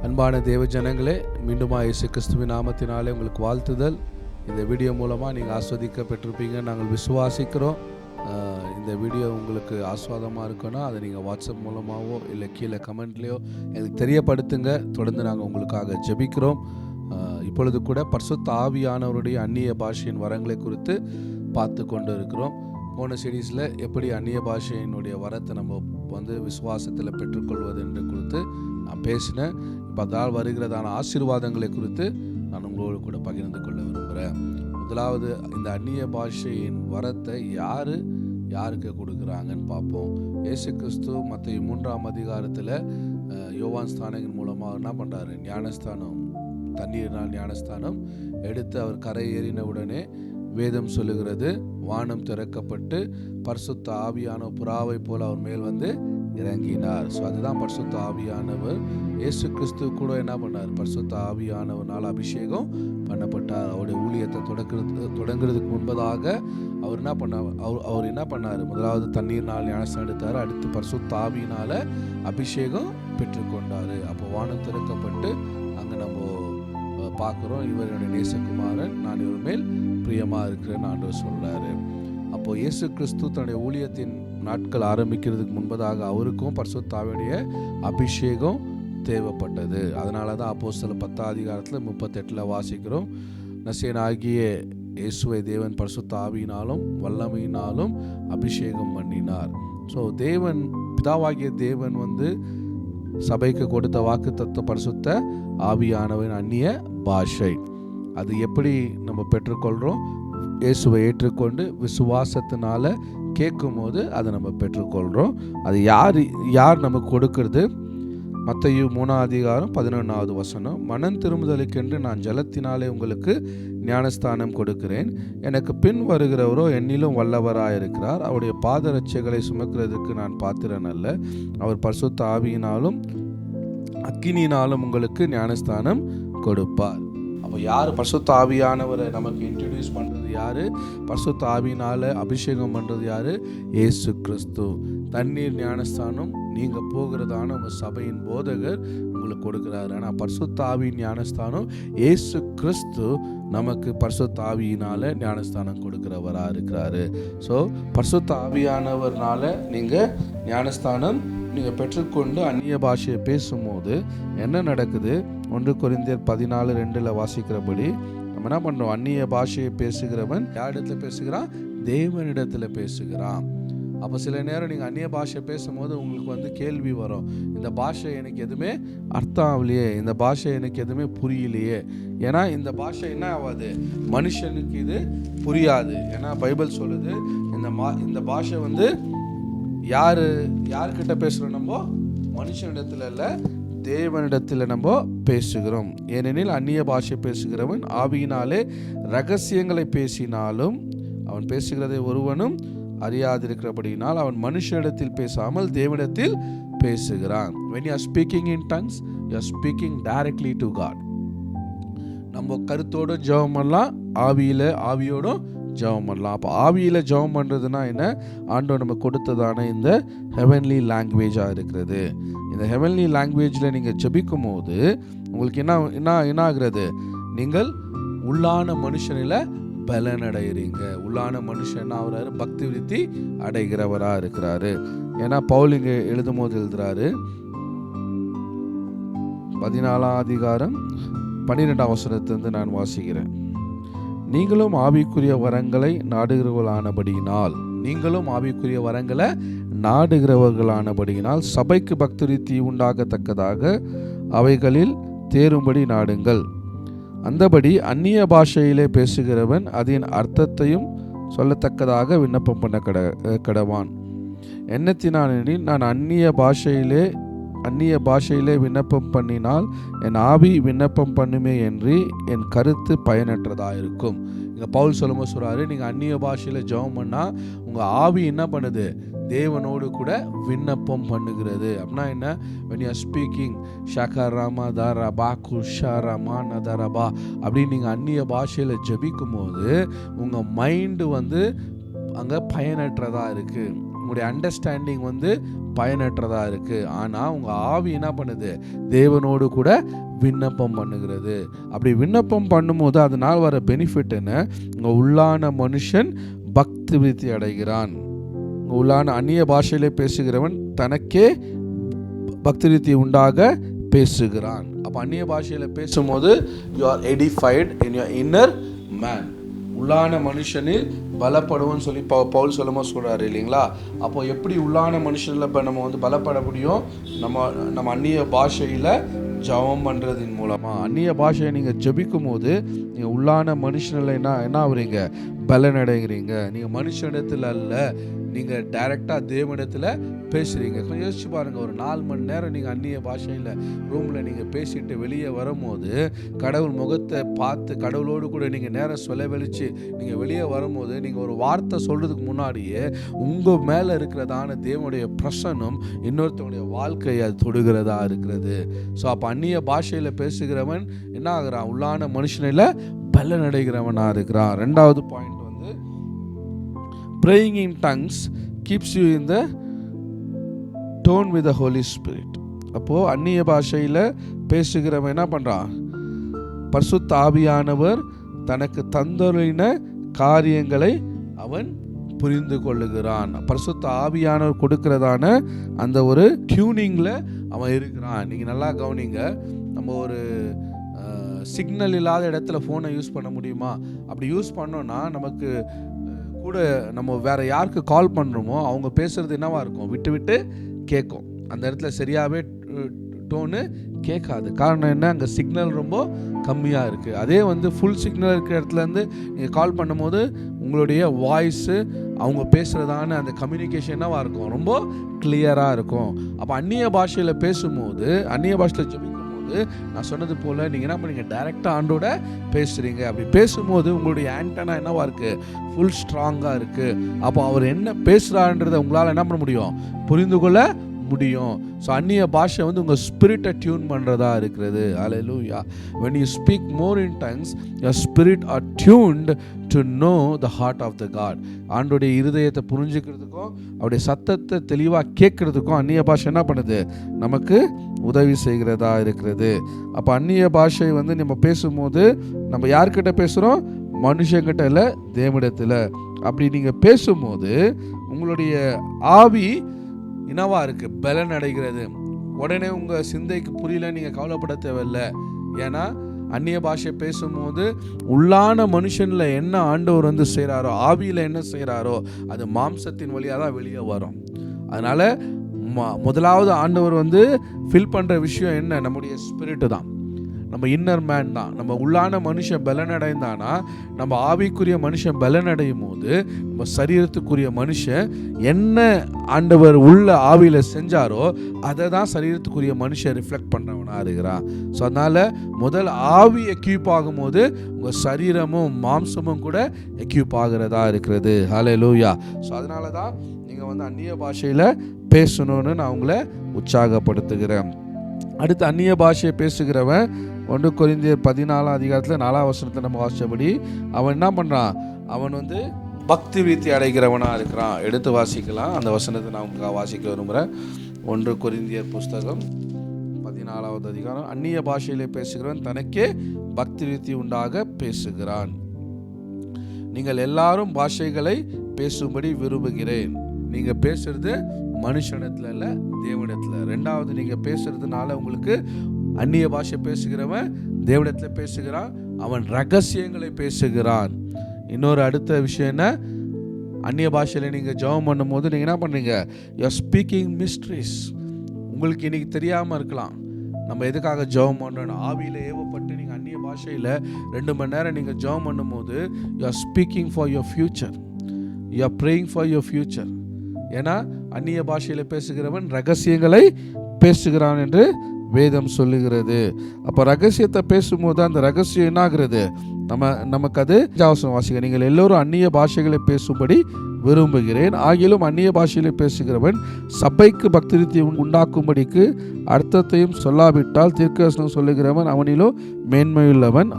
அன்பான தேவ ஜனங்களே, மீண்டுமா இயேசு கிறிஸ்துவின் நாமத்தினாலே உங்களுக்கு வாழ்த்துதல். இந்த வீடியோ மூலமாக நீங்கள் ஆஸ்வதிக்கப்பட்டிருப்பீங்க நாங்கள் விசுவாசிக்கிறோம். இந்த வீடியோ உங்களுக்கு ஆஸ்வாதமாக இருக்குன்னா அதை நீங்கள் வாட்ஸ்அப் மூலமாகவோ இல்லை கீழே கமெண்ட்லேயோ எனக்கு தெரியப்படுத்துங்க. தொடர்ந்து நாங்கள் உங்களுக்காக ஜெபிக்கிறோம். இப்பொழுது கூட பரிசுத்த ஆவியானவருடைய அந்நிய பாஷையின் வரங்களை குறித்து பார்த்து கொண்டு இருக்கிறோம். போன சீரீஸில் எப்படி அந்நிய பாஷையினுடைய வரத்தை நம்ம விசுவாசத்தில் பெற்றுக்கொள்வது என்று குறித்து நான் பேசினேன். இப்போ அதால் வருகிறதான ஆசீர்வாதங்களை குறித்து நான் உங்களோடு கூட பகிர்ந்து கொள்ள விரும்புகிறேன். முதலாவது, இந்த அந்நிய பாஷையின் வரத்தை யாருக்கு கொடுக்குறாங்கன்னு பார்ப்போம். இயேசு கிறிஸ்து மத்தேயு 3ஆம் அதிகாரத்தில் யோவான் ஸ்நானகன் மூலமாக என்ன பண்ணுறாரு? ஞானஸ்தானம், தண்ணீரினால் ஞானஸ்தானம் எடுத்து அவர் கரை ஏறின உடனே வேதம் சொல்லுகிறது, வானம் திறக்கப்பட்டு பரிசுத்த ஆவியான புறாவை போல அவர் மேல் இறங்கினார். ஸோ அதுதான் பரிசுத்த ஆவியானவர். இயேசு கிறிஸ்து கூட என்ன பண்ணார்? பரிசுத்த ஆவியானவனால் அபிஷேகம் பண்ணப்பட்டார். அவருடைய ஊழியத்தை தொடங்குறதுக்கு முன்பதாக அவர் என்ன பண்ணார்? முதலாவது தண்ணீர்னால் ஞானஸ்தானம் எடுத்தார். அடுத்து பரிசுத்த ஆவியினால அபிஷேகம் பெற்றுக்கொண்டார். அப்போ வானம் திறக்கப்பட்டு அங்கே நம்ம பார்க்குறோம், இவர் என்னுடைய நேசகுமாரன், நான் இவர் மேல் பிரியமாக இருக்கிறேன்னு ஆண்டவர் சொல்றாரு. அப்போ இயேசு கிறிஸ்து தன்னுடைய ஊழியத்தின் நாட்கள் ஆரம்பிக்கிறதுக்கு முன்பதாக அவருக்கும் பரிசுத்த ஆவியுடைய அபிஷேகம் தேவைப்பட்டது. அதனால தான் அப்போஸ்தலர் 10ஆம் அதிகாரத்தில் 38 வாசிக்கிறோம், நசரேயனாகிய இயேசுவை தேவன் பரிசுத்த ஆவியினாலும் வல்லமையினாலும் அபிஷேகம் பண்ணினார். ஸோ தேவன், பிதாவாகிய தேவன் சபைக்கு கொடுத்த வாக்கு தத்துவ பரிசுத்த ஆவியானவன் அந்நிய பாஷை. அது எப்படி நம்ம பெற்றுக்கொள்கிறோம்? இயேசுவை ஏற்றுக்கொண்டு விசுவாசத்தினால கேட்கும் போது அதை நம்ம பெற்றுக்கொள்கிறோம். அது யார் நமக்கு கொடுக்கறது? மத்தேயு 3ஆம் அதிகாரம் 11வது வசனம், மனம் திரும்புதலுக்கென்று நான் ஜலத்தினாலே உங்களுக்கு ஞானஸ்தானம் கொடுக்கிறேன். எனக்கு பின் வருகிறவரோ என்னிலும் வல்லவராயிருக்கிறார். அவருடைய பாதரட்சைகளை சுமக்கிறதுக்கு நான் பாத்திரன் அல்ல. அவர் பரிசுத்த ஆவியினாலும் அக்கினியினாலும் உங்களுக்கு ஞானஸ்தானம் கொடுப்பார். அப்போ யார் பரிசுத்த ஆவியானவரை நமக்கு இன்ட்ரடியூஸ் பண்ணுறது? யார் பரிசுத்த ஆவியினால அபிஷேகம் பண்ணுறது? யார்? இயேசு கிறிஸ்து. தண்ணீர் ஞானஸ்தானம் நீங்கள் போகிறதான உங்கள் சபையின் போதகர் உங்களுக்கு கொடுக்குறாரு. ஆனால் பரிசுத்த ஆவியின் ஞானஸ்தானம் இயேசு கிறிஸ்து நமக்கு பரிசுத்த ஆவியினால ஞானஸ்தானம் கொடுக்கிறவராக இருக்கிறாரு. ஸோ பரிசுத்த ஆவியானவர்னால நீங்கள் ஞானஸ்தானம் நீங்கள் பெற்றுக்கொண்டு அந்நிய பாஷையை பேசும்போது என்ன நடக்குது? 1 கொரிந்தியர் 14:2 வாசிக்கிறபடி நம்ம என்ன பண்ணுறோம்? அந்நிய பாஷையை பேசுகிறவன் யாரிடத்துல பேசுகிறான்? தேவனிடத்தில் பேசுகிறான். அப்போ சில நேரம் நீங்கள் அந்நிய பாஷை பேசும்போது உங்களுக்கு கேள்வி வரும், இந்த பாஷை எனக்கு எதுவுமே அர்த்தம் ஆகலையே, இந்த பாஷை எனக்கு எதுவுமே புரியலையே. ஏன்னா இந்த பாஷை என்ன ஆகாது? மனுஷனுக்கு இது புரியாது. ஏன்னா பைபிள் சொல்லுது, இந்த பாஷை யார்கிட்ட பேசுகிறோம்? நம்ம மனுஷனிடத்தில் இல்லை, தேவனிடத்தில் நம்ம பேசுகிறோம். ஏனெனில் அந்நிய பாஷை பேசுகிறவன் ஆவியினாலே ரகசியங்களை பேசினாலும் அவன் பேசுகிறதை ஒருவனும் அறியாதிருக்கிறபடியினால் அவன் மனுஷனிடத்தில் பேசாமல் தேவனிடத்தில் பேசுகிறான். When you are speaking in tongues, you are speaking directly to God. நம்ம கருத்தோடு ஜெபம் பண்ணலாம், ஆவியோடும் ஜெபம் பண்ணலாம். அப்போ ஆவியில் ஜெபம் பண்ணுறதுனா என்ன? ஆண்டவர் நம்ம கொடுத்ததான இந்த ஹெவன்லி லாங்குவேஜாக இருக்கிறது. இந்த ஹெவன்லி லாங்குவேஜில் நீங்கள் ஜெபிக்கும் போது உங்களுக்கு என்ன ஆகிறது? நீங்கள் உள்ளான மனுஷனில் பலனடைகிறீங்க. உள்ளான மனுஷன் ஆகிறாரு, பக்தி விருத்தி அடைகிறவராக இருக்கிறாரு. ஏன்னா பவுல் இங்கே எழுதும் போது எழுதுறாரு, 14ஆம் அதிகாரம் 12ஆம் வசனத்திலிருந்து நான் வாசிக்கிறேன். நீங்களும் ஆவிக்குரிய வரங்களை நாடுகிறவர்களானபடியினால் சபைக்கு பக்திருத்தி உண்டாகத்தக்கதாக அவைகளில் தேரும்படி நாடுங்கள். அந்தபடி அந்நிய பாஷையிலே பேசுகிறவன் அதன் அர்த்தத்தையும் சொல்லத்தக்கதாக விண்ணப்பம் பண்ண கடவான். எண்ணத்தினானெனில் நான் அந்நிய பாஷையிலே விண்ணப்பம் பண்ணினால் என் ஆவி விண்ணப்பம் பண்ணுமே என்று என் கருத்து பயனற்றதாக இங்கே பவுல் சொல்லும்போது சொல்கிறாரு, நீங்கள் அந்நிய பாஷையில் ஜெபம் பண்ணால் உங்கள் ஆவி என்ன பண்ணுது? தேவனோடு கூட விண்ணப்பம் பண்ணுகிறது. அப்படின்னா என்ன? when you are speaking ஷகரமா தரபா குஷரமா நதரபா அப்படின்னு நீங்கள் அந்நிய பாஷையில் ஜெபிக்கும் போது உங்கள் மைண்டு அங்கே பயனற்றதாக இருக்குது. உங்களுடைய அண்டர்ஸ்டாண்டிங் வந்து பயனற்றதாக இருக்குது. ஆனால் உங்கள் ஆவி என்ன பண்ணுது? தேவனோடு கூட விண்ணப்பம் பண்ணுகிறது. அப்படி விண்ணப்பம் பண்ணும்போது அதனால் வர பெனிஃபிட் என்ன? உங்கள் உள்ளான மனுஷன் பக்தி விருத்தி அடைகிறான். உங்கள் உள்ளான அந்நிய பாஷையிலே பேசுகிறவன் தனக்கே பக்தி விருத்தி உண்டாக பேசுகிறான். அப்போ அந்நிய பாஷையில் பேசும்போது you are edified in your inner man. உள்ளான மனுஷனில் பலப்படுவோம்னு சொல்லி பவுல் சொல்லும்போது சொல்கிறாரு இல்லைங்களா? அப்போ எப்படி உள்ளான மனுஷனில் இப்போ நம்ம வந்து பலப்பட முடியும்? நம்ம அந்நிய பாஷையில் ஜெபம் பண்ணுறதின் மூலமாக. அந்நிய பாஷையை நீங்கள் ஜெபிக்கும் போது நீங்கள் உள்ளான மனுஷனில் என்ன ஆகுறீங்க? பலன் அடைகிறீங்க. நீங்கள் மனுஷனிடத்தில் அல்ல, நீங்கள் டைரெக்டாக தேவனிடத்தில் பேசுகிறீங்க. கொஞ்சம் யோசிச்சு பாருங்கள். ஒரு 4 மணி நேரம் நீங்கள் அந்நிய பாஷையில் ரூமில் நீங்கள் பேசிட்டு வெளியே வரும்போது கடவுள் முகத்தை பார்த்து கடவுளோடு கூட நீங்கள் நேரம் செலவழித்து நீங்கள் வெளியே வரும்போது நீங்கள் ஒரு வார்த்தை சொல்கிறதுக்கு முன்னாடியே உங்கள் மேலே இருக்கிறதான தேவனுடைய பிரசன்னம் இன்னொருத்தவனுடைய வாழ்க்கையை அது தொடுகிறதா இருக்கிறது. ஸோ அப்போ அந்நிய பாஷையில் பேசுகிறவன் என்ன ஆகுறான்? உள்ளான மனுஷனில் பலன் அடைகிறவனாக இருக்கிறான். 2வது பாயிண்ட் வந்து praying in tongues keeps you in the tone with the Holy Spirit. அப்போது அந்நிய பாஷையில் பேசுகிறவன் என்ன பண்ணுறான்? பரிசுத்த ஆவியானவர் தனக்கு தந்தருளின காரியங்களை அவன் புரிந்து கொள்ளுகிறான். பரிசுத்த ஆவியானவர் கொடுக்கிறதான அந்த ஒரு டியூனிங்கில் அவன் இருக்கிறான். நீங்கள் நல்லா கவனிங்க. நம்ம ஒரு சிக்னல் இல்லாத இடத்துல ஃபோனை யூஸ் பண்ண முடியுமா? அப்படி யூஸ் பண்ணோன்னா நமக்கு கூட நம்ம வேறு யாருக்கு கால் பண்ணுறோமோ அவங்க பேசுகிறது என்னவாக இருக்கும்? விட்டு விட்டு கேட்கும். அந்த இடத்துல சரியாகவே டோனு கேட்காது. காரணம் என்ன? அங்கே சிக்னல் ரொம்ப கம்மியாக இருக்குது. அதே வந்து ஃபுல் சிக்னல் இருக்கிற இடத்துலேருந்து நீங்கள் கால் பண்ணும்போது உங்களுடைய வாய்ஸு அவங்க பேசுகிறதான அந்த கம்யூனிகேஷன் என்னவாக இருக்கும்? ரொம்ப கிளியராக இருக்கும். அப்போ அந்நிய பாஷையில் பேசும்போது, அந்நிய பாஷையில் ஜெபிக்கும் போது நான் சொன்னது போல் நீங்கள் என்ன பண்ணீங்க? டைரெக்டாக ஆண்டோட பேசுகிறீங்க. அப்படி பேசும்போது உங்களுடைய ஆண்டனா என்னவாக இருக்குது? ஃபுல் ஸ்ட்ராங்காக இருக்குது. அப்போ அவர் என்ன பேசுகிறான்றதை உங்களால் என்ன பண்ண முடியும்? புரிந்து கொள்ள முடியும். ஸோ அந்நிய பாஷை வந்து உங்கள் ஸ்பிரிட்டை டியூன் பண்ணுறதா இருக்கிறது. ஹல்லேலூயா. when you speak more in tongues your spirit are tuned to know the heart of the God. ஆண்டோடைய இருதயத்தை புரிஞ்சுக்கிறதுக்கும் அவருடைய சத்தத்தை தெளிவாக கேட்கறதுக்கும் அந்நிய பாஷை என்ன பண்ணுது? நமக்கு உதவி செய்கிறதா இருக்கிறது. அப்போ அந்நிய பாஷை வந்து நம்ம பேசும்போது நம்ம யார்கிட்ட பேசுகிறோம்? மனுஷங்கிட்ட இல்லை, தேவனிடத்தில். அப்படி நீங்கள் பேசும்போது உங்களுடைய ஆவி என்னவா இருக்குது? பலன் அடைகிறது. உடனே உங்கள் சிந்தைக்கு புரியல, நீங்கள் கவலைப்பட தேவையில்லை. ஏன்னா அந்நிய பாஷை பேசும்போது உள்ளான மனுஷனில் என்ன ஆண்டவர் வந்து செய்கிறாரோ, ஆவியில் என்ன செய்கிறாரோ அது மாம்சத்தின் வழியாக தான் வெளியே வரும். அதனால் முதலாவது ஆண்டவர் வந்து ஃபில் பண்ணுற விஷயம் என்ன? நம்முடைய ஸ்பிரிட்டு தான், நம்ம இன்னர் மேன் தான். நம்ம உள்ளான மனுஷன் பலன் அடைந்தானா, நம்ம ஆவிக்குரிய மனுஷன் பலன் அடையும் போது நம்ம சரீரத்துக்குரிய மனுஷன் என்ன ஆண்டவர் உள்ள ஆவியில் செஞ்சாரோ அதை தான் சரீரத்துக்குரிய மனுஷன் ரிஃப்ளெக்ட் பண்ணுறவனாக இருக்கிறான். ஸோ அதனால் முதல் ஆவி எக்யூப் ஆகும்போது உங்கள் சரீரமும் மாம்சமும் கூட எக்யூப் ஆகிறதா இருக்கிறது. ஹல்லேலூயா. ஸோ அதனால தான் நீங்கள் வந்து அந்நிய பாஷையில் பேசணும்னு நான் உங்களை உற்சாகப்படுத்துகிறேன். அடுத்து அந்நிய பாஷையை பேசுகிறவன் 1 கொரிந்தியர் 14 அதிகாரத்தில் 4 வசனத்தை நம்ம வாசித்தபடி அவன் என்ன பண்ணுறான்? அவன் வந்து பக்தி விருத்தி அடைகிறவனாக இருக்கிறான். எடுத்து வாசிக்கலாம். அந்த வசனத்தை நான் உங்களுக்கு வாசிக்க விரும்புகிறேன். 1 கொரிந்தியர் புஸ்தகம் 14வது அதிகாரம். அந்நிய பாஷையிலே பேசுகிறவன் தனக்கே பக்தி விருத்தி உண்டாக பேசுகிறான். நீங்கள் எல்லாரும் பாஷைகளை பேசும்படி விரும்புகிறேன். நீங்கள் பேசுறது மனுஷனிடத்தில் இல்லை, தேவனிடத்தில். 2வது நீங்கள் பேசுறதுனால உங்களுக்கு அந்நிய பாஷை பேசுகிறவன் தேவனிடத்தில் பேசுகிறான், அவன் ரகசியங்களை பேசுகிறான். இன்னொரு அடுத்த விஷயம் என்ன? அந்நிய பாஷையில் நீங்கள் ஜெபம் பண்ணும்போது நீங்கள் என்ன பண்ணுறீங்க? You are speaking mysteries. உங்களுக்கு இன்றைக்கி தெரியாமல் இருக்கலாம் நம்ம எதுக்காக ஜெபம் பண்ணுறோம். ஆவியில் ஏவப்பட்டு நீங்கள் அந்நிய பாஷையில் 2 மணி நேரம் நீங்கள் ஜெபம் பண்ணும்போது you are speaking for your future, you are praying for your future. ஏன்னா அந்நிய பாஷையில் பேசுகிறவன் ரகசியங்களை பேசுகிறான் என்று வேதம் சொல்லுகிறது. அப்போ ரகசியத்தை பேசும்போது அந்த ரகசியம் என்ன ஆகிறது? நமக்கு அது அவசரம் வாசிக்க. நீங்கள் எல்லோரும் அந்நிய பாஷைகளை பேசும்படி விரும்புகிறேன். ஆகிலும் அந்நிய பாஷையில் பேசுகிறவன் சபைக்கு பக்திருத்தி உண்டாக்கும்படிக்கு அர்த்தத்தையும் சொல்லாவிட்டால் தீர்க்கதரிசனம் சொல்லுகிறவன் அவனிலோ மேன்மையுள்ளவன்.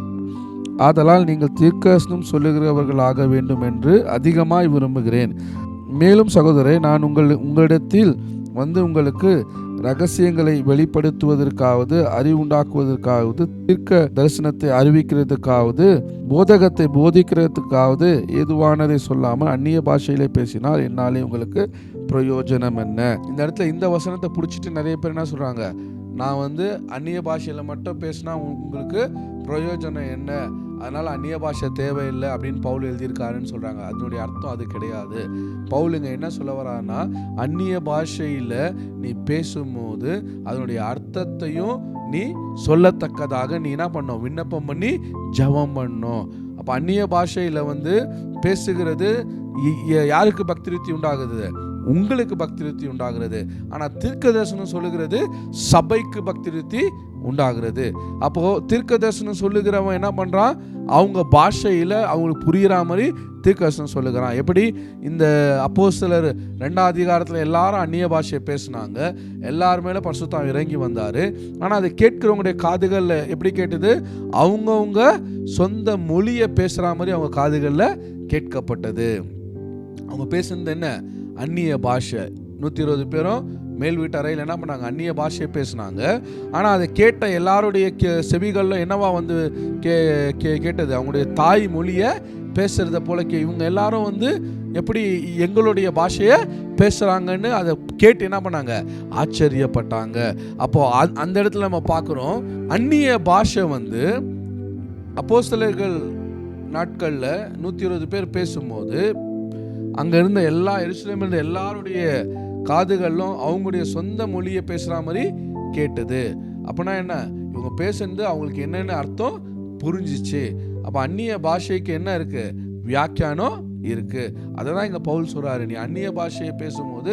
ஆதலால் நீங்கள் தீர்க்கதரிசனம் சொல்லுகிறவர்களாக வேண்டும் என்று அதிகமாய் விரும்புகிறேன். மேலும் சகோதரரே, நான் உங்களிடத்தில் வந்து உங்களுக்கு ரகசியங்களை வெளிப்படுத்துவதற்காவது, அறிவுண்டாக்குவதற்காவது, தீர்க்க தரிசனத்தை அறிவிக்கிறதுக்காவது, போதகத்தை போதிக்கிறதுக்காவது ஏதுவானதை சொல்லாமல் அந்நிய பாஷையிலே பேசினால் என்னாலே உங்களுக்கு பிரயோஜனம் என்ன? இந்த இடத்துல இந்த வசனத்தை பிடிச்சிட்டு நிறைய பேர் என்ன சொல்றாங்க, நான் வந்து அந்நிய பாஷையில் மட்டும் பேசினா உங்களுக்கு பிரயோஜனம் என்ன, அதனால் அந்நிய பாஷை தேவையில்லை அப்படின்னு பவுல் எழுதியிருக்காருன்னு சொல்கிறாங்க. அதனுடைய அர்த்தம் அது கிடையாது. பவுலுங்க என்ன சொல்ல வரான்னா, அந்நிய பாஷையில் நீ பேசும்போது அதனுடைய அர்த்தத்தையும் நீ சொல்லத்தக்கதாக நீ என்ன பண்ணணும், விண்ணப்பம் பண்ணி ஜெபம் பண்ணணும். அப்போ அந்நிய பாஷையில் வந்து பேசுகிறது யாருக்கு பக்திருத்தி உண்டாகுது? உங்களுக்கு பக்திருத்தி உண்டாகிறது. ஆனால் தீர்க்கதரிசனம் சொல்லுகிறது சபைக்கு பக்திருத்தி உண்டாகிறது. அப்போ தீர்க்கதரிசனம் சொல்லுகிறவன் என்ன பண்றான், அவங்க பாஷையில் அவங்களுக்கு புரிகிற மாதிரி தீர்க்கதரிசனம் சொல்லுகிறான். எப்படி இந்த அப்போஸ்தலர் 2ஆம் அதிகாரத்தில் எல்லாரும் அந்நிய பாஷையை பேசினாங்க, எல்லார் மேலே பரிசுத்தம் இறங்கி வந்தார். ஆனால் அதை கேட்கிறவங்களுடைய காதுகளில் எப்படி கேட்டது, அவங்கவுங்க சொந்த மொழியை பேசுகிற மாதிரி அவங்க காதுகளில் கேட்கப்பட்டது. அவங்க பேசுனது என்ன, அந்நிய பாஷை. 120 பேரும் மேல் வீட்டு அறையில் என்ன பண்ணாங்க, அந்நிய பாஷையை பேசினாங்க. ஆனால் அதை கேட்ட எல்லாருடைய செவிகளில் என்னவா வந்து கேட்டது, அவங்களுடைய தாய் மொழியை பேசுகிறத போல இவங்க எல்லாரும் வந்து எப்படி எங்களுடைய பாஷையை பேசுகிறாங்கன்னு அதை கேட்டு என்ன பண்ணாங்க, ஆச்சரியப்பட்டாங்க. அப்போது அந்த இடத்துல நம்ம பார்க்குறோம், அந்நிய பாஷை வந்து அப்போஸ்தலர்கள் நாட்களில் 120 பேர் பேசும்போது அங்கே இருந்த எருசலேமில் இருந்த எல்லாருடைய காதுகளிலும் அவங்களுடைய சொந்த மொழியை பேசுகிற மாதிரி கேட்டது. அப்படின்னா என்ன, இவங்க பேசுறது அவங்களுக்கு என்னென்ன அர்த்தம் புரிஞ்சிச்சு. அப்போ அந்நிய பாஷைக்கு என்ன இருக்கு, வியாக்கியானம் இருக்கு. அதை தான் இங்கே பவுல் சொல்றாரு, நீ அந்நிய பாஷையை பேசும்போது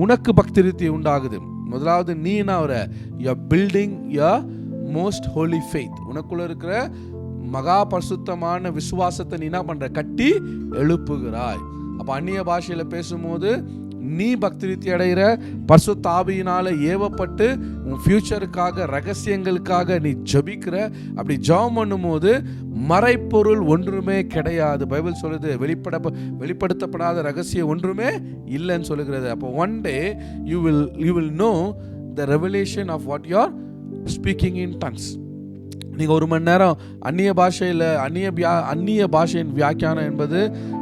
உனக்கு பக்திருத்தி உண்டாகுது. முதலாவது நீ என்ன வர, you are building your most Holi faith. உனக்குள்ள இருக்கிற மகா பரிசுத்தமான விசுவாசத்தை நீ என்ன பண்ற, கட்டி எழுப்புகிறாய். அப்போ அந்நிய பாஷையில் பேசும்போது நீ பக்திருத்தி அடைகிற, பரிசுத்த ஆவியினால ஏவப்பட்டு உன் ஃபியூச்சருக்காக ரகசியங்களுக்காக நீ ஜபிக்கிற. அப்படி ஜெபம் பண்ணும்போது மறைப்பொருள் ஒன்றுமே கிடையாது. பைபிள் சொல்லுது, வெளிப்படுத்தப்படாத ரகசியம் ஒன்றுமே இல்லைன்னு சொல்லுகிறது. அப்போ one day you will know the revelation of what you are speaking in tongues. நீங்கள் 1 மணி நேரம் அந்நிய பாஷையில் அந்நிய பாஷையின் வியாக்கியானம் என்பது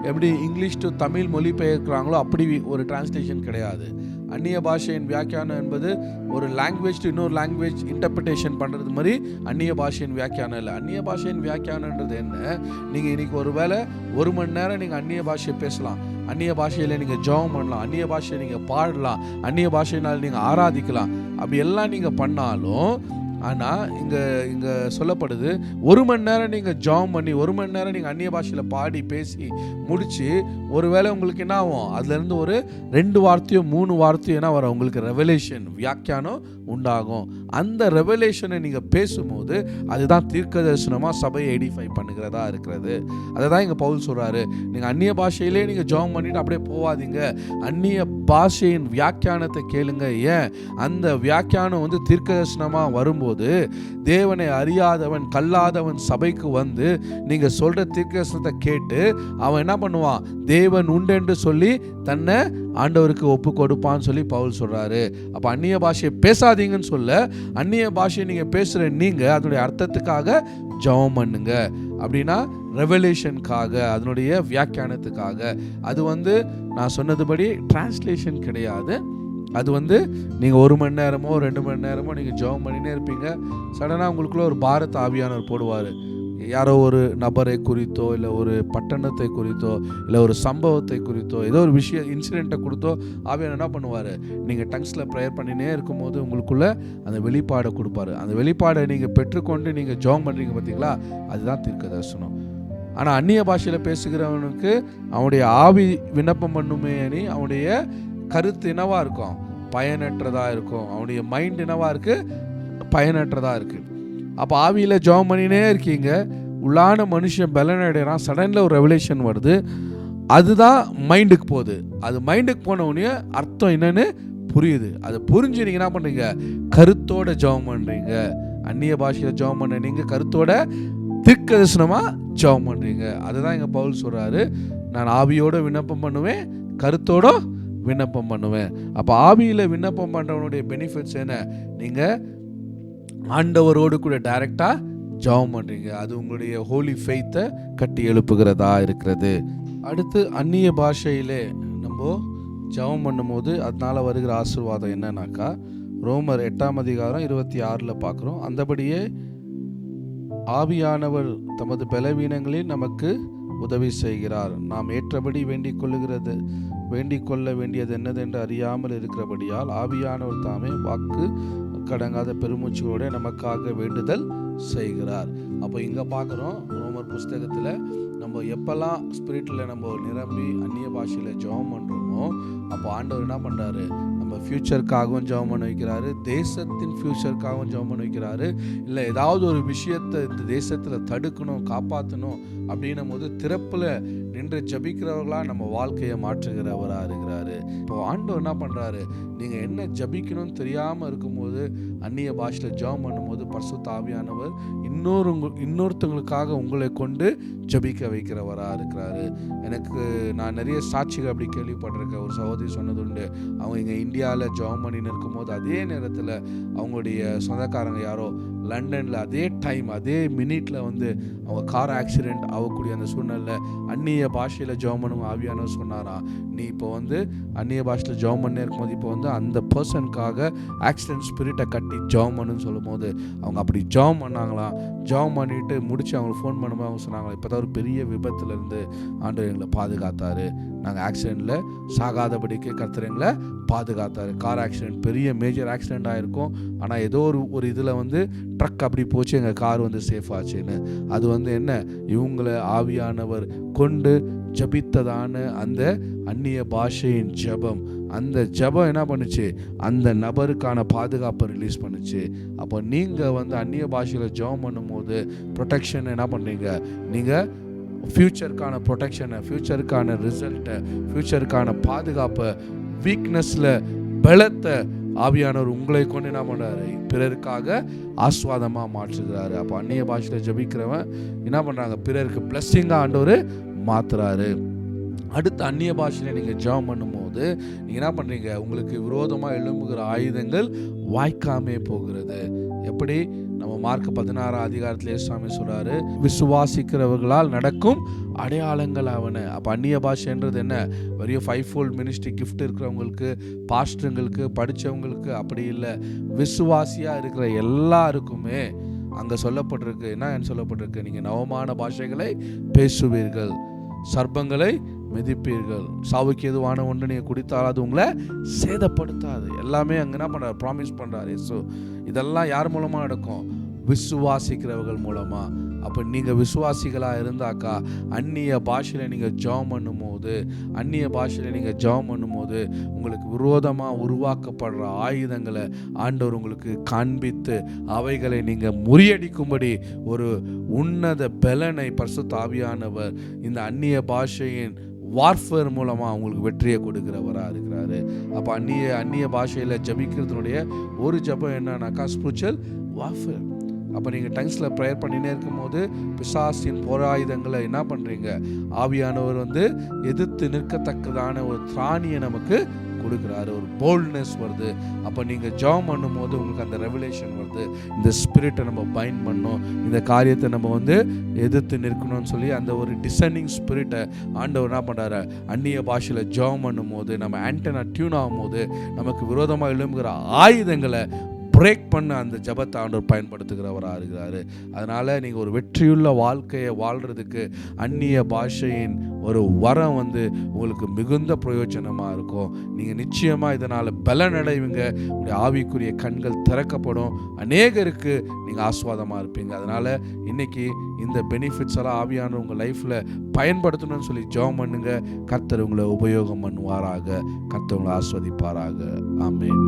எப்படி இங்கிலீஷ் டு தமிழ் மொழிபெயர்க்கிறாங்களோ அப்படி ஒரு டிரான்ஸ்லேஷன் கிடையாது. அந்நிய பாஷையின் வியாக்கியானம் என்பது ஒரு லாங்குவேஜ் டு இன்னொரு லாங்குவேஜ் இன்டர்பிரிட்டேஷன் பண்ணுறது மாதிரி அந்நிய பாஷையின் வியாக்கியானம் இல்லை. அந்நிய பாஷையின் வியாக்கியானன்றது என்ன, நீங்கள் இன்றைக்கி ஒரு வேளை 1 மணி நேரம் நீங்கள் அந்நிய பாஷையை பேசலாம், அந்நிய பாஷையில் நீங்கள் ஜெபம் பண்ணலாம், அந்நிய பாஷையை நீங்கள் பாடலாம், அந்நிய பாஷையினால் நீங்கள் ஆராதிக்கலாம். அப்படி எல்லாம் நீங்கள் பண்ணாலும், ஆனால் இங்கே சொல்லப்படுது 1 மணி நேரம் நீங்கள் ஜெபம் பண்ணி 1 மணி நேரம் நீங்கள் அந்நிய பாஷையில் பாடி பேசி முடித்து ஒருவேளை உங்களுக்கு என்ன ஆகும், அதுலேருந்து ஒரு 2 வார்த்தையோ 3 வார்த்தையோ என்ன வரும், உங்களுக்கு ரெவலேஷன் வியாக்கியானம் உண்டாகும். அந்த ரெவலேஷனை நீங்கள் பேசும்போது அதுதான் தீர்க்க தரிசனமாக சபையை எடிஃபை பண்ணுகிறதா இருக்கிறது. அதை தான் இங்கே பவுல் சொல்கிறாரு, நீங்கள் அந்நிய பாஷையிலே நீங்கள் ஜெபம் பண்ணிட்டு அப்படியே போகாதீங்க, அந்நிய பாஷையின் வியாக்கியானத்தை கேளுங்க. ஏன், அந்த வியாக்கியானம் வந்து தீர்க்க தரிசனமாக வரும்போது தேவனை அறியாதவன் கல்லாதவன் சபைக்கு வந்து நீங்கள் சொல்கிற தீர்க்கதரிசனத்தை கேட்டு அவன் என்ன பண்ணுவான், தேவன் உண்டென்று சொல்லி தன்னை ஆண்டவருக்கு ஒப்பு கொடுப்பான்னு சொல்லி பவுல் சொல்கிறாரு. அப்போ அந்நிய பாஷையை பேசாதீங்கன்னு சொல்ல, அந்நிய பாஷையை நீங்கள் பேசுகிற நீங்கள் அதனுடைய அர்த்தத்துக்காக ஜெபம் பண்ணுங்க. அப்படின்னா ரெவலேஷனுக்காக, அதனுடைய வியாக்கியானத்துக்காக. அது வந்து நான் சொன்னதுபடி டிரான்ஸ்லேஷன் கிடையாது. அது வந்து நீங்கள் 1 மணி நேரமோ 2 மணி நேரமோ நீங்கள் ஜெபம் பண்ணினே இருப்பீங்க. சடனாக உங்களுக்குள்ள ஒரு பாரத் ஆவியானவர் போடுவார். யாரோ ஒரு நபரை குறித்தோ இல்லை ஒரு பட்டணத்தை குறித்தோ இல்லை ஒரு சம்பவத்தை குறித்தோ ஏதோ ஒரு இன்சிடெண்ட்டை கொடுத்தோ ஆவியானவர் என்ன பண்ணுவார், நீங்கள் டங்ஸில் ப்ரேயர் பண்ணினே இருக்கும்போது உங்களுக்குள்ள அந்த வெளிப்பாடை கொடுப்பாரு. அந்த வெளிப்பாடை நீங்கள் பெற்றுக்கொண்டு நீங்கள் ஜெபம் பண்ணுறீங்க பார்த்தீங்களா, அதுதான் தீர்க்க தரிசனம். ஆனால் அந்நிய பாஷையில் பேசுகிறவனுக்கு அவனுடைய ஆவி விண்ணப்பம் பண்ணுமே அணி அவனுடைய கருத்து என்னவா இருக்கும், பயனற்றதாக இருக்கும். அவனுடைய மைண்ட் என்னவா இருக்குது, பயனற்றதாக இருக்குது. அப்போ ஆவியில் ஜெபம் பண்ணினே இருக்கீங்க, உள்ளான மனுஷன் பலன் அடைகிறான், சடனில் ஒரு ரெவலேஷன் வருது, அதுதான் மைண்டுக்கு போகுது. அது மைண்டுக்கு போனவுடனே அர்த்தம் என்னன்னு புரியுது. அதை புரிஞ்சு நீங்கள் என்ன பண்ணுறீங்க, கருத்தோட ஜெபம் பண்ணுறீங்க. அந்நிய பாஷையில் ஜெபம் பண்ண நீங்கள் கருத்தோட தீர்க்க தரிசனமாக ஜெபம் பண்ணுறீங்க. அதுதான் இங்கே பவுல் சொல்கிறாரு, நான் ஆவியோட விண்ணப்பம் பண்ணுவேன், கருத்தோட விண்ணப்பம் பண்ணுவேன். அப்போ ஆவியில் விண்ணப்பம் பண்ணுறவனுடைய பெனிஃபிட்ஸ் என்ன? நீங்கள் ஆண்டவரோடு கூட டைரெக்டாக ஜெபம் பண்ணுறீங்க. அது உங்களுடைய ஹோலி ஃபெய்த்தை கட்டி எழுப்புகிறதா இருக்கிறது. அடுத்து அந்நிய பாஷையிலே நம்ம ஜெபம் பண்ணும்போது அதனால் வருகிற ஆசீர்வாதம் என்னன்னாக்கா, ரோமர் 8:26 பார்க்குறோம். அந்தபடியே ஆவியானவர் தமது பலவீனங்களில் நமக்கு உதவி செய்கிறார். நாம் ஏற்றபடி வேண்டிக் கொள்ள வேண்டியது என்னதென்று அறியாமல் இருக்கிறபடியால் ஆவியானவர் தாமே வாக்கு கடங்காத பெருமூச்சுகளோட நமக்காக வேண்டுதல் செய்கிறார். அப்போ இங்கே பார்க்குறோம் ரோமர் புஸ்தகத்தில் நம்ம எப்போல்லாம் ஸ்பிரிட்டில் நம்ம நிரம்பி அந்நிய பாஷையில் ஜெபம் பண்ணுறோமோ அப்போ ஆண்டவர் என்ன பண்ணுறாரு, நம்ம ஃப்யூச்சருக்காகவும் ஜெபம் பண்ண வைக்கிறாரு, தேசத்தின் ஃப்யூச்சருக்காகவும் ஜெபம் பண்ண வைக்கிறாரு. இல்லை ஏதாவது ஒரு விஷயத்தை இந்த தேசத்தில் தடுக்கணும் காப்பாற்றணும் அப்படின்னும் போது திறப்பில் நின்று ஜபிக்கிறவர்களாக நம்ம வாழ்க்கையை மாற்றுகிறவராக இருக்கிறாரு. இப்போ ஆண்டவர் என்ன பண்ணுறாரு, நீங்கள் என்ன ஜபிக்கணும்னு தெரியாமல் இருக்கும்போது அந்நிய பாஷையில் ஜெபம் பண்ணும்போது பரிசுத்த ஆவியானவர் இன்னொருத்தவங்களுக்காக உங்களை கொண்டு ஜபிக்க வைக்கிறவராக இருக்கிறாரு. நான் நிறைய சாட்சிகள் அப்படி கேள்விப்பட்டிருக்கேன். ஒரு சகோதரி சொன்னது உண்டு, அவங்க இங்கே இந்தியாவில் ஜெபம் பண்ணின்னு இருக்கும்போது அதே நேரத்தில் அவங்களுடைய சொந்தக்காரங்க யாரோ லண்டனில் அதே டைம் அதே மினிட்ல அவங்க கார் ஆக்சிடெண்ட் ஆகக்கூடிய அந்த சூழ்நிலை அந்நிய பாஷையில் ஜெபம் பண்ணுங்க ஆவியானவர் சொன்னாராம், நீ இப்போ அந்நிய பாஷையில் ஜெபம் பண்ணே இருக்கும்போது இப்போ அந்த பர்சனுக்காக ஆக்சிடென்ட் ஸ்பிரிட்டை கட்டி ஜெபம் பண்ணுன்னு சொல்லும் போது அவங்க அப்படி ஜெபம் பண்ணாங்களாம். ஜெபம் பண்ணிட்டு முடிச்சு அவங்களுக்கு ஃபோன் பண்ணும்போது அவங்க சொன்னாங்களா, இப்போ தான் ஒரு பெரிய விபத்துலேருந்து ஆண்டவர் எங்களை பாதுகாத்தாரு, நாங்கள் ஆக்சிடெண்ட்டில் சாகாதபடிக்கு கர்த்தர் எங்களை பாதுகாத்தாரு. கார் ஆக்சிடெண்ட் பெரிய மேஜர் ஆக்சிடெண்ட் ஆகிருக்கும், ஆனால் ஏதோ ஒரு இதில் ட்ரக் அப்படி போச்சு, எங்கள் கார் சேஃப் ஆச்சுன்னு. அது என்ன, இவங்களை ஆவியானவர் கொண்டு ஜபித்ததான அந்த அந்நிய பாஷையின் ஜபம், அந்த ஜபம் என்ன பண்ணுச்சு, அந்த நபருக்கான பாதுகாப்பை ரிலீஸ் பண்ணுச்சு. அப்போ நீங்கள் அந்நிய பாஷையில் ஜபம் பண்ணும்போது ப்ரொடெக்ஷன் என்ன பண்ணுறீங்க, நீங்கள் ஃப்யூச்சருக்கான ப்ரொடெக்ஷனை, ஃப்யூச்சருக்கான ரிசல்ட்டை, ஃப்யூச்சருக்கான பாதுகாப்பை, வீக்னஸில் பலத்தை ஆவியானவர் உங்களை கொண்டு என்ன பண்ணுறாரு, பிறருக்காக ஆஸ்வாதமாக மாற்றுகிறாரு. அப்போ அந்நிய பாஷையில் ஜபிக்கிறவன் என்ன பண்ணுறாங்க, பிறருக்கு பிளஸ்ஸிங்காக ஆண்டவர் மாற்றுறாரு. அடுத்து அந்நிய பாஷையில் நீங்கள் ஜெபம் பண்ணும்போது நீங்கள் என்ன பண்ணுறீங்க, உங்களுக்கு விரோதமாக எழும்புகிற ஆயுதங்கள் வாய்க்காமே போகிறது. எப்படி நம்ம மார்க் 16 இயேசுசாமி சொல்கிறாரு, விசுவாசிக்கிறவர்களால் நடக்கும் அடையாளங்கள் அவனை. அப்போ அந்நிய பாஷைன்றது என்ன, வெறும் 5-fold மினிஸ்ட்ரி கிஃப்ட் இருக்கிறவங்களுக்கு, பாஸ்டருங்களுக்கு, படித்தவங்களுக்கு அப்படி இல்லை, விசுவாசியாக இருக்கிற எல்லாருக்குமே அங்கே சொல்லப்பட்டிருக்கு. என்ன சொல்லப்பட்டிருக்கு, நீங்கள் நவமான பாஷைகளை பேசுவீர்கள், சர்ப்பங்களை மிதிப்பீர்கள், சாவுக்கு எதுவான ஒன்று நீங்கள் குடித்தால் அது உங்களை சேதப்படுத்தாது. எல்லாமே அங்கே என்ன பண்ணுறாரு, ப்ராமிஸ் பண்ணுறாரு இயேசு. இதெல்லாம் யார் மூலமாக நடக்கும், விசுவாசிக்கிறவர்கள் மூலமாக. அப்போ நீங்கள் விசுவாசிகளாக இருந்தாக்கா அந்நிய பாஷையில் நீங்கள் ஜெபம் பண்ணும்போது உங்களுக்கு விரோதமாக உருவாக்கப்படுற ஆயுதங்களை ஆண்டவர் உங்களுக்கு காண்பித்து அவைகளை நீங்கள் முறியடிக்கும்படி ஒரு உன்னத பலனை பரிசுத்த ஆவியானவர் இந்த அந்நிய பாஷையின் வார்ஃபேர் மூலமாக அவங்களுக்கு வெற்றியை கொடுக்கிறவராக இருக்கிறாரு. அப்போ அந்நிய பாஷையில் ஜபிக்கிறதுனுடைய ஒரு ஜபம் என்னன்னாக்கா ஸ்பிரிச்சுவல் வார்ஃபேர். அப்போ நீங்கள் டங்ஸில் ப்ரேயர் பண்ணினே இருக்கும்போது பிசாசின் போராயுதங்களை என்ன பண்ணுறீங்க, ஆவியானவர் எதிர்த்து நிற்கத்தக்கதான ஒரு திராணியை நமக்கு கொடுக்குறாரு, ஒரு போல்ட்னஸ் வருது. அப்போ நீங்கள் ஜெபம் பண்ணும்போது உங்களுக்கு அந்த ரெவலேஷன் வருது, இந்த ஸ்பிரிட்டை நம்ம பைண்ட் பண்ணோம், இந்த காரியத்தை நம்ம எதிர்த்து நிற்கணும்னு சொல்லி அந்த ஒரு டிசைனிங் ஸ்பிரிட்டை ஆண்டவர் என்ன பண்ணுறாரு, அந்நிய பாஷையில் ஜெபம் பண்ணும்போது நம்ம ஆண்டனா டியூன் ஆகும்போது நமக்கு விரோதமாக எழும்புகிற ஆயுதங்களை பிரேக் பண்ண அந்த ஜபத்தை ஆண்டவர் பயன்படுத்துகிறவராக இருக்கிறாரு. அதனால் நீங்கள் ஒரு வெற்றியுள்ள வாழ்க்கையை வாழ்கிறதுக்கு அந்நிய பாஷையின் ஒரு வரம் உங்களுக்கு மிகுந்த பிரயோஜனமாக இருக்கும். நீங்கள் நிச்சயமாக இதனால் பலனடைவீங்க, உங்களுடைய ஆவிக்குரிய கண்கள் திறக்கப்படும், அநேகருக்கு நீங்கள் ஆஸ்வாதமாக இருப்பீங்க. அதனால் இன்றைக்கி இந்த பெனிஃபிட்ஸ் எல்லாம் ஆவியான உங்கள் லைஃப்பில் பயன்படுத்தணும்னு சொல்லி ஜெபம் பண்ணுங்க. கர்த்தர் உங்களை உபயோகம் பண்ணுவாராக, கர்த்தர் உங்களை ஆஸ்வதிப்பாராக. ஆமென்.